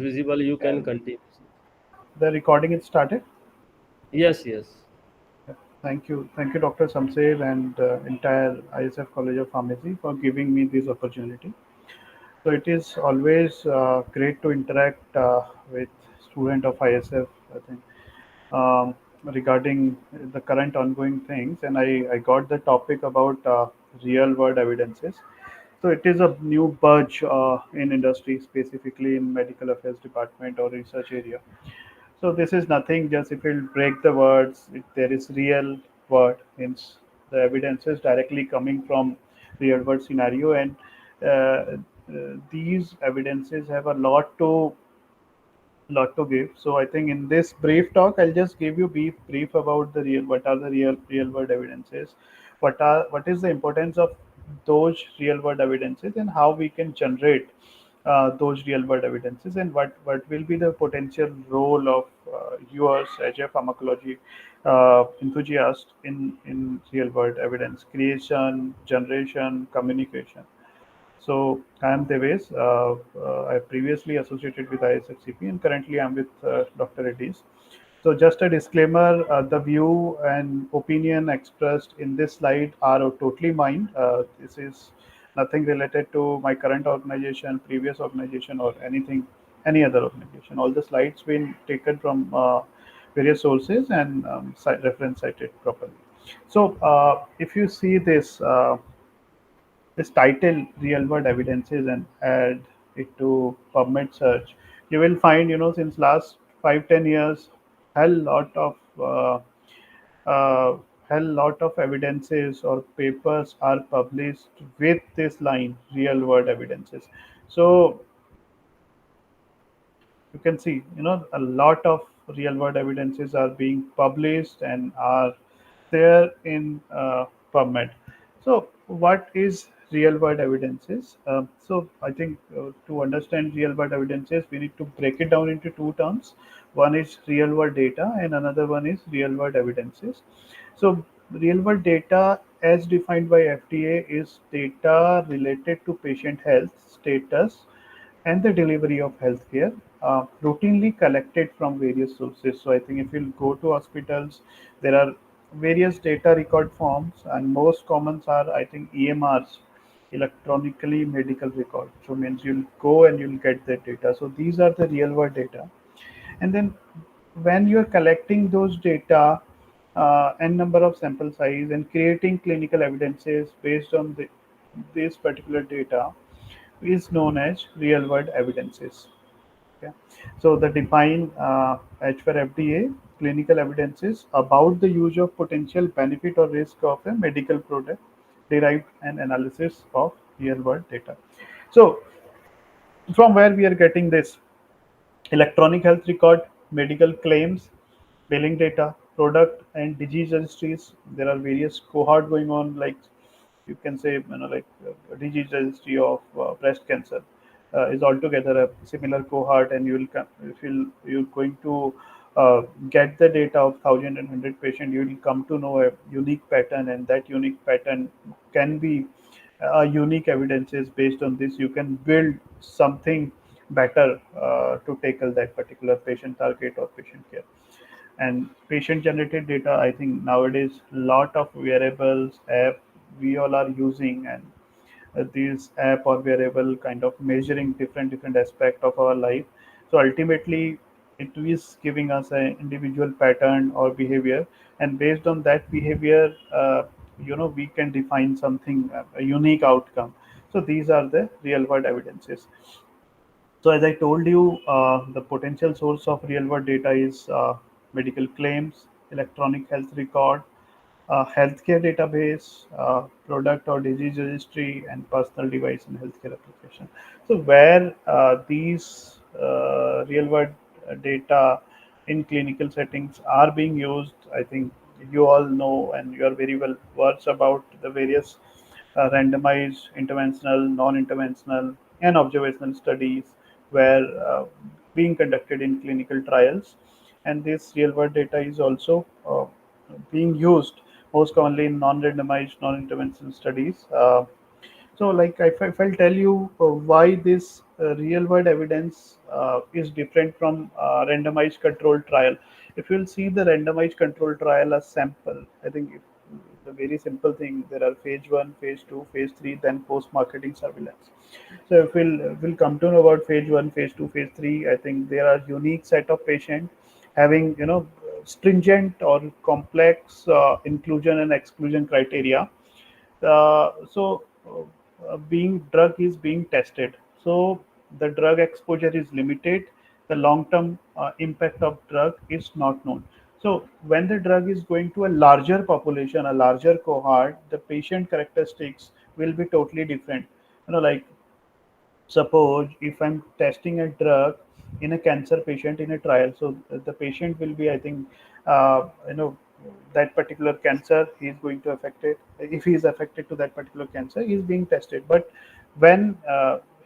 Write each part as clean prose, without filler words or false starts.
visible, you can continue. The recording is started. Yes, yes. Thank you, Dr. Samsev and entire ISF College of Pharmacy for giving me this opportunity. So it is always great to interact with student of ISF. I think regarding the current ongoing things, and I got the topic about real world evidences. So it is a new budge in industry, specifically in medical affairs department or research area. So this is nothing. Just if you break the words, if there is real word, means the evidence is directly coming from real world scenario, and these evidences have a lot to give. So I think in this brief talk, I'll just give you brief about the what are the real world evidences, what is the importance of those real world evidences, and how we can generate those real world evidences, and what will be the potential role of yours as a pharmacology enthusiast in real world evidence creation, generation, communication. So I am Devesh. I previously associated with ISFCP and currently I'm with Dr. Reddys. So just a disclaimer, the view and opinion expressed in this slide are totally mine. This is nothing related to my current organization, previous organization, or any other organization. All the slides been taken from various sources and reference cited properly. So if you see this title real world evidences and add it to PubMed search, you will find, since last 5-10 years, hell lot of uh, hell lot of evidences or papers are published with this line real world evidences. So you can see, a lot of real world evidences are being published and are there in PubMed. So what is real world evidences? So I think to understand real world evidences, we need to break it down into two terms. One is real world data and another one is real world evidences. So real world data as defined by FDA is data related to patient health status and the delivery of healthcare, routinely collected from various sources. So I think if you go to hospitals, there are various data record forms, and most commons are, I think, EMRs, electronically medical record. So means you'll go and you'll get that data. So these are the real world data. And then when you're collecting those data, n number of sample size and creating clinical evidences based on this particular data is known as real world evidences. Okay. So the define as per FDA, clinical evidences about the use of potential benefit or risk of a medical product derived an analysis of real world data. So from where we are getting this electronic health record, medical claims, billing data, product and disease registries. There are various cohort going on, like you can say, like disease registry of breast cancer is altogether a similar cohort, and if you're going to get the data of 1,000 and 100 patient, you will come to know a unique pattern, and that unique pattern can be unique evidences. Based on this, you can build something better to tackle that particular patient target or patient care. And patient generated data, I think nowadays lot of wearables app we all are using, and these app or wearable kind of measuring different aspect of our life. So ultimately it is giving us an individual pattern or behavior, and based on that behavior, we can define something, a unique outcome. So these are the real world evidences. So as I told you, the potential source of real world data is medical claims, electronic health record, healthcare database, product or disease registry, and personal device and healthcare application. So where these real world data in clinical settings are being used, I think you all know and you are very well versed about the various randomized, interventional, non-interventional, and observational studies were being conducted in clinical trials. And this real-world data is also being used most commonly in non-randomized, non-interventional studies. So, like, if I'll tell you why this real world evidence is different from randomized controlled trial. If you'll see the randomized controlled trial as sample, I think the very simple thing, there are phase one, phase two, phase three, then post marketing surveillance. So, if we'll come to know about phase one, phase two, phase three, I think there are unique set of patient having, stringent or complex inclusion and exclusion criteria. Being drug is being tested, so the drug exposure is limited, the long term impact of drug is not known. So when the drug is going to a larger population, a larger cohort, the patient characteristics will be totally different. Like, suppose if I'm testing a drug in a cancer patient in a trial, so the patient will be, I think, that particular cancer he is going to affect it. If he is affected to that particular cancer, he is being tested. But when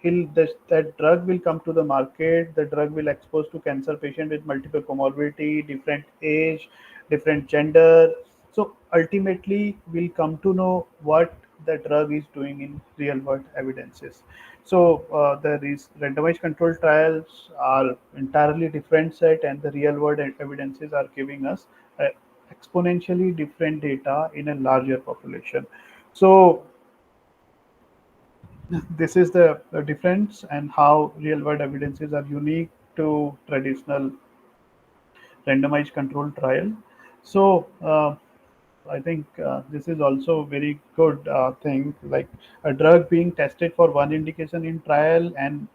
that drug will come to the market, the drug will expose to cancer patient with multiple comorbidity, different age, different gender. So ultimately, we'll come to know what the drug is doing in real world evidences. So the these randomized controlled trials are entirely different set, and the real world evidences are giving us exponentially different data in a larger population. So this is the difference, and how real world evidences are unique to traditional randomized controlled trial. So I think this is also very good thing, like a drug being tested for one indication in trial, and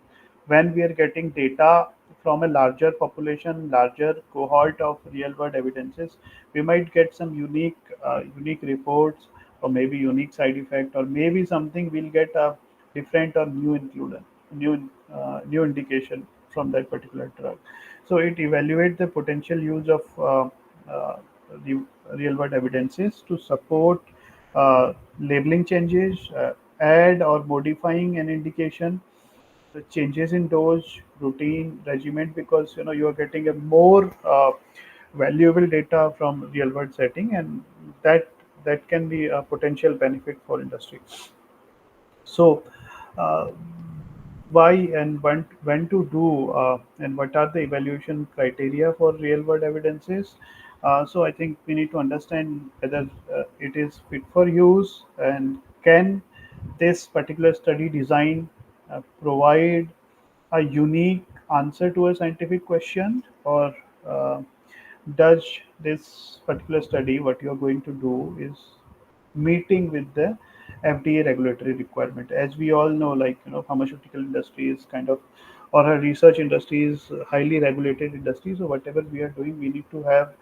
when we are getting data from a larger population, larger cohort of real world evidences, we might get some unique reports, or maybe unique side effect, or maybe something we'll get a different or new inclusion, new indication from that particular drug. So it evaluates the potential use of uh, the real world evidences to support labeling changes, add or modifying an indication, the changes in dose, routine, regimen, because you are getting a more valuable data from real world setting, and that that can be a potential benefit for industry. So, uh, why and when to do, and what are the evaluation criteria for real world evidences? So I think we need to understand whether it is fit for use, and can this particular study design provide a unique answer to a scientific question, or uh, does this particular study, what you are going to do, is meeting with the FDA regulatory requirement? As we all know, like, pharmaceutical industry is kind of, or a research industry is highly regulated industry. So whatever we are doing, we need to have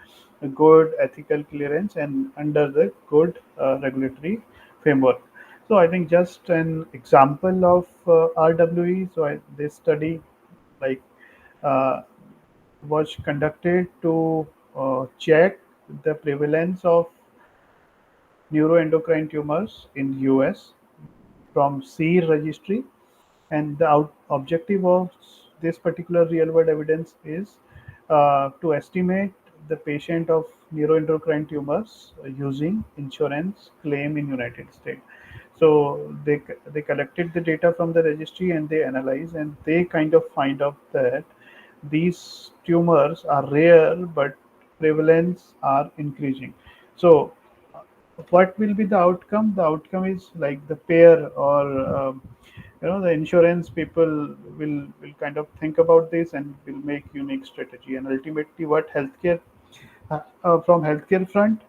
a good ethical clearance and under the good regulatory framework. So I think just an example of RWE. So this study, like, uh, was conducted to check the prevalence of neuroendocrine tumors in US from SEER registry, and the objective of this particular real world evidence is to estimate the patient of neuroendocrine tumors using insurance claim in United States. So they collected the data from the registry, and they analyze, and they kind of find out that these tumors are rare, but prevalence are increasing. So what will be the outcome? The outcome is like the payer, or the insurance people will kind of think about this and will make unique strategy. And ultimately, what healthcare from healthcare front,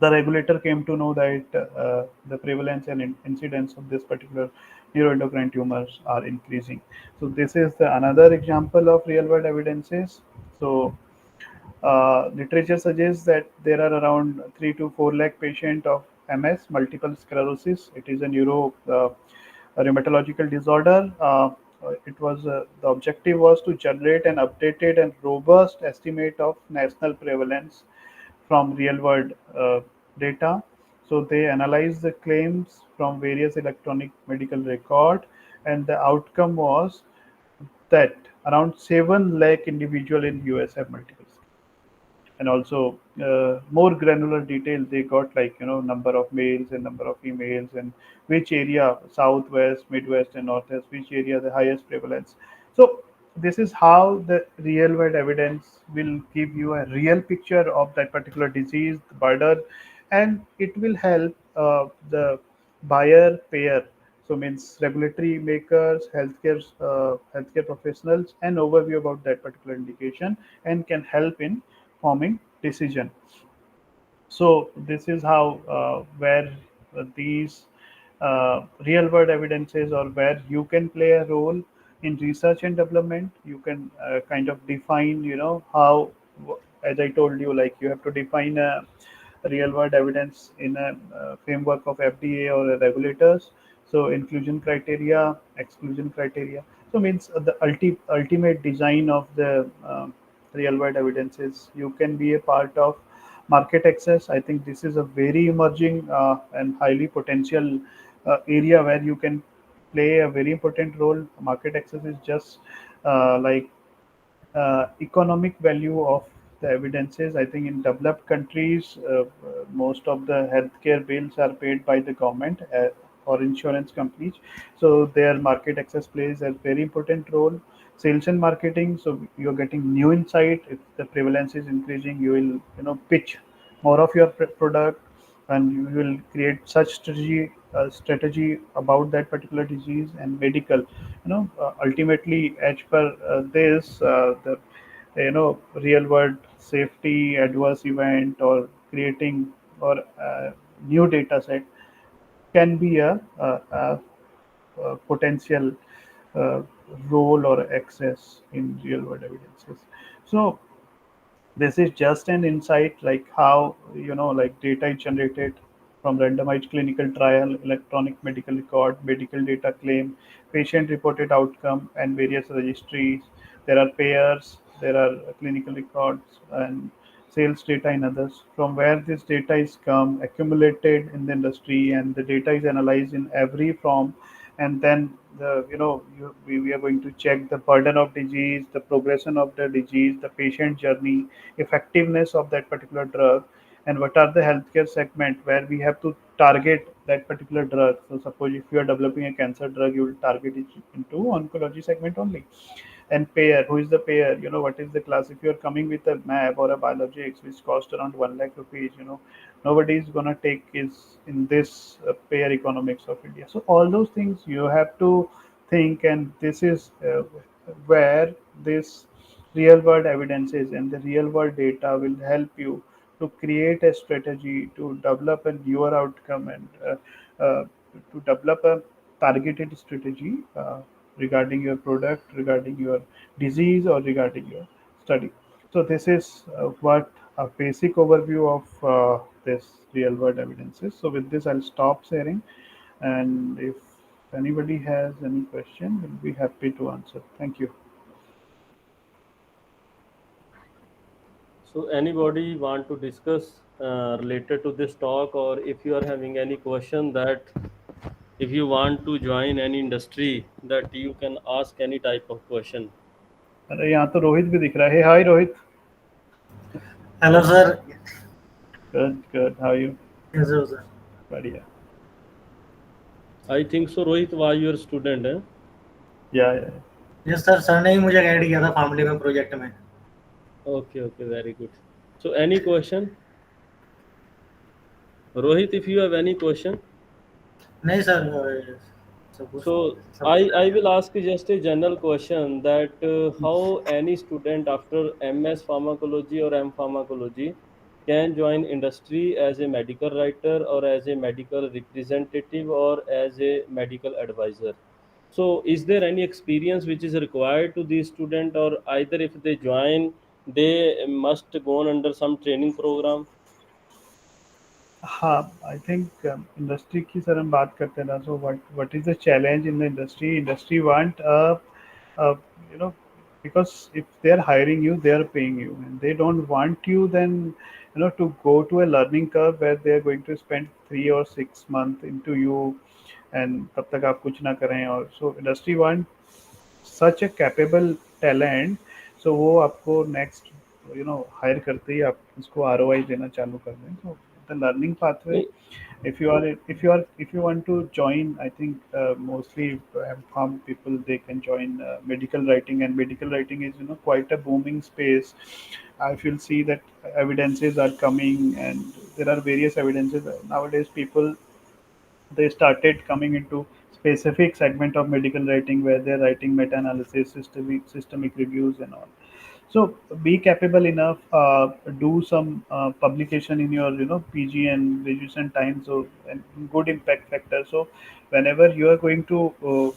the regulator came to know that the prevalence and incidence of this particular neuroendocrine tumors are increasing. So this is the another example of real world evidences. So literature suggests that there are around 3 to 4 lakh patients of MS, multiple sclerosis. It is a a rheumatological disorder. The objective was to generate an updated and robust estimate of national prevalence from real world data. So they analyzed the claims from various electronic medical record, and the outcome was that around 7 lakh individual in US have multiple sclerosis. and also more granular detail they got, like number of males and number of females, and which area, southwest, midwest, and northwest, which area the highest prevalence. So this is how the real world evidence will give you a real picture of that particular disease, the burden, and it will help the buyer payer, so means regulatory makers, healthcare professionals, an overview about that particular indication, and can help in forming decision. So this is how where these real world evidences, or where you can play a role in research and development. You can kind of define, how, as I told you, like you have to define a real world evidence in a framework of FDA or regulators. So inclusion criteria, exclusion criteria. So means the ultimate design of the real world evidences. You can be a part of market access. I think this is a very emerging and highly potential area where you can play a very important role. Market access is just like economic value of the evidences. I think in developed countries, most of the healthcare bills are paid by the government or insurance companies. So their market access plays a very important role. Sales and marketing. So you're getting new insight. If the prevalence is increasing, you will pitch more of your product, and you will create such strategy about that particular disease. And medical, ultimately, as per the real world safety adverse event, or creating, or new data set, can be a potential uh, role or access in real world evidences. So this is just an insight, like how, like data is generated from randomized clinical trial, electronic medical record, medical data claim, patient reported outcome, and various registries. There are payers, there are clinical records, and sales data in others. From where this data is come, accumulated in the industry, and the data is analyzed in every form. And then we are going to check the burden of disease, the progression of the disease, the patient journey, effectiveness of that particular drug, and what are the healthcare segment where we have to target that particular drug. So suppose if you are developing a cancer drug, you will target it into oncology segment only. And payer, who is the payer, what is the class. If you are coming with a map or a biologics which cost around 1 lakh rupees, nobody is going to take is in this payer economics of India. So all those things you have to think, and this is where this real world evidences and the real world data will help you to create a strategy, to develop a newer outcome, and to develop a targeted strategy regarding your product, regarding your disease, or regarding your study. So this is what a basic overview of this real world evidences. So with this, I'll stop sharing, and if anybody has any question, we'll be happy to answer. Thank you. So anybody want to discuss related to this talk, or if you are having any question, that if you want to join any industry, that you can ask any type of question. अरे यहाँ तो रोहित भी दिख रहा है. Hi Rohit. Hello, sir. Good, good. How are you? Yes, sir. बढ़िया. I think so, Rohit, why you are student, eh? Yeah, yeah. Yes, sir. Sir ने ही मुझे गाइड किया था फैमिली में प्रोजेक्ट में. Okay, okay, very good. So any question? Rohit, if you have any question. नहीं sir, सब कुछ So सब कुछ I will ask just a general question, that how any student after MS pharmacology or M pharmacology can join industry as a medical writer, or as a medical representative, or as a medical advisor. So is there any experience which is required to the student, or either if they join, they must go on under some training program? हाँ, I think industry की sir हम बात करते हैं ना. So what is the challenge in the industry want you know because if they are hiring you, they are paying you, and they don't want you then to go to a learning curve where they are going to spend 3 or 6 months into you, and तब तक आप कुछ ना करें. और so industry want such a capable talent. So वो आपको next higher करते ही आप इसको आरओआई देना चालू कर दें, तो the learning pathway, if you want to join, I think mostly farm people, they can join medical writing, and medical writing is quite a booming space. If you'll see that evidences are coming, and there are various evidences nowadays. People, they started coming into specific segment of medical writing where they're writing meta-analysis, systemic reviews, and all. So be capable enough, do some publication in your PG and graduation time, so and good impact factor. So whenever you are going to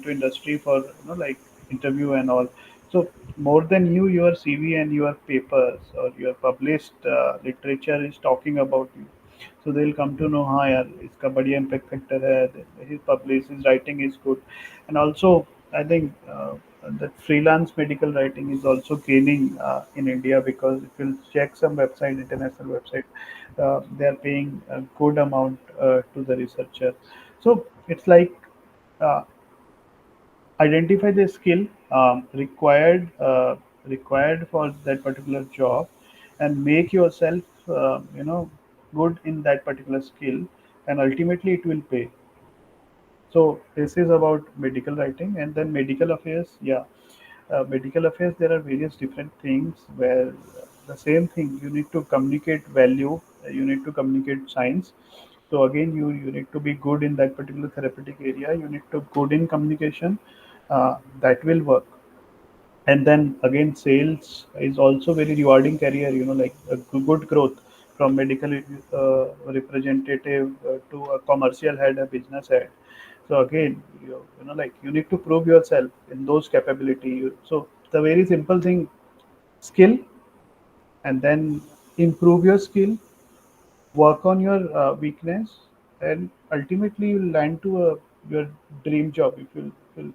industry for like interview and all, so more than your CV and your papers or your published literature is talking about you, so they'll come to know, हाँ यार इसका बढ़िया impact factor है, his publish, his writing is good. And also I think that freelance medical writing is also gaining in India, because if you check some website, international website, they are paying a good amount to the researcher. So it's like, uh, identify the skill required for that particular job, and make yourself good in that particular skill, and ultimately it will pay. So this is about medical writing. And then medical affairs. Yeah, medical affairs, there are various different things where the same thing, you need to communicate value, you need to communicate science. So again, you need to be good in that particular therapeutic area, you need to good in communication. That will work. And then again, sales is also very rewarding career, like a good growth from medical representative to a commercial head, a business head. So again, like you need to prove yourself in those capability. So the very simple thing, skill, and then improve your skill, work on your weakness, and ultimately you'll land to your dream job if you'll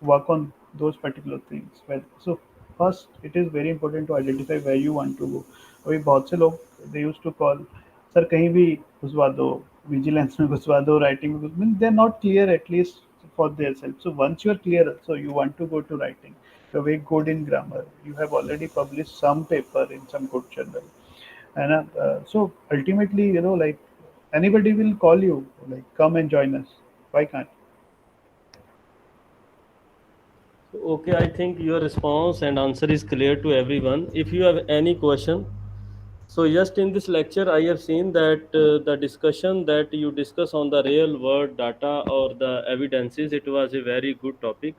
work on those particular things. Well, so first it is very important to identify where you want to go. अभी बहुत से लोग, they used to call, sir कहीं भी घुसवा दो, vigilance में घुसवा दो, writing में घुसवा, they are not clear at least for their self. So once you are clear, so you want to go to writing, you're very good in grammar, you have already published some paper in some good journal, and so ultimately, like anybody will call you, like come and join us. Why can't? Okay, I think your response and answer is clear to everyone. If you have any question, so just in this lecture, I have seen that the discussion that you discuss on the real world data or the evidences, it was a very good topic,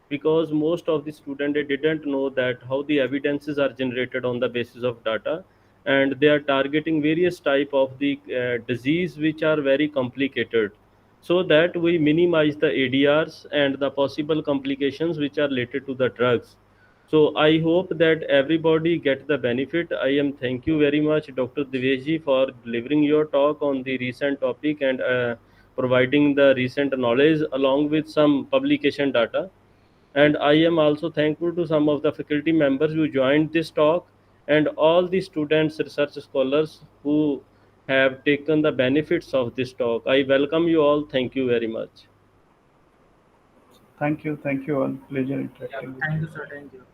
because most of the students, they didn't know that how the evidences are generated on the basis of data, and they are targeting various type of the disease which are very complicated, so that we minimize the ADRs and the possible complications which are related to the drugs. So I hope that everybody get the benefit. I am thank you very much, Dr. Diveshji, for delivering your talk on the recent topic and providing the recent knowledge along with some publication data. And I am also thankful to some of the faculty members who joined this talk, and all the students, research scholars who have taken the benefits of this talk. I welcome you all. Thank you very much. Thank you all. Pleasure Yeah, interacting with thank you. you, sir. Thank you.